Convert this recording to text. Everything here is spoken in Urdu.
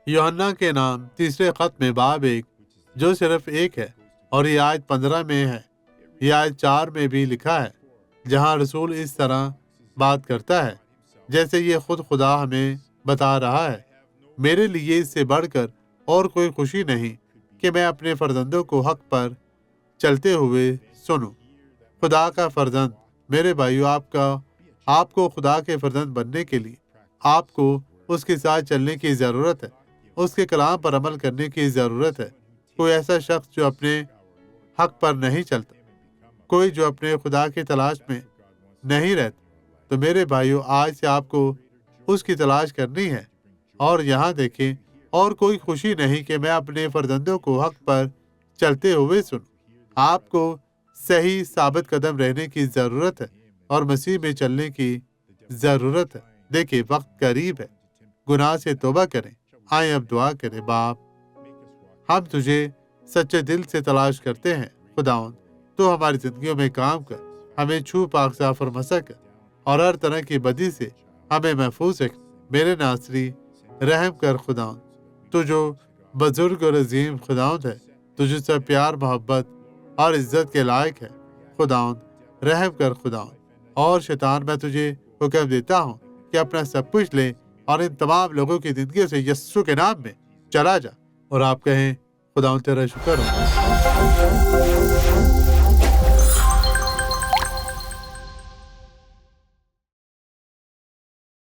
یوحنا کے نام تیسرے خط میں باب 1 جو صرف ایک ہے، اور یہ آیت 15 میں ہے، یہ آیت 4 میں بھی لکھا ہے، جہاں رسول اس طرح بات کرتا ہے جیسے یہ خود خدا ہمیں بتا رہا ہے، میرے لیے اس سے بڑھ کر اور کوئی خوشی نہیں کہ میں اپنے فرزندوں کو حق پر چلتے ہوئے سنوں۔ خدا کا فرزند، میرے بھائیو، آپ کو خدا کے فرزند بننے کے لیے آپ کو اس کے ساتھ چلنے کی ضرورت ہے، اس کے کلام پر عمل کرنے کی ضرورت ہے۔ کوئی ایسا شخص جو اپنے حق پر نہیں چلتا، کوئی جو اپنے خدا کی تلاش میں نہیں رہتا، تو میرے بھائیو، آج سے آپ کو اس کی تلاش کرنی ہے۔ اور یہاں دیکھیں، اور کوئی خوشی نہیں کہ میں اپنے فرزندوں کو حق پر چلتے ہوئے سنوں۔ آپ کو صحیح ثابت قدم رہنے کی ضرورت ہے اور مسیح میں چلنے کی ضرورت ہے۔ دیکھیں، وقت قریب ہے، گناہ سے توبہ کریں۔ آئیں اب دعا کریں۔ باپ، ہم تجھے سچے دل سے تلاش کرتے ہیں۔ خداوند، تو ہماری زندگیوں میں کام کر، ہمیں چھو پاک صاف اور مسح کر، اور ہر طرح کی بدی سے ہمیں محفوظ رکھ۔ میرے ناصری، رحم کر خداوند، تو جو بزرگ اور عظیم خداوند ہے، تجھ سے پیار، محبت اور عزت کے لائق ہے۔ خداوند، رحم کر خداوند۔ اور شیطان، میں تجھے حکم دیتا ہوں کہ اپنا سب کچھ لے اور ان تمام لوگوں کی زندگیوں سے یسوع کے نام میں چلا جا۔ اور آپ کہیں، خداوند تیرا شکر ہو۔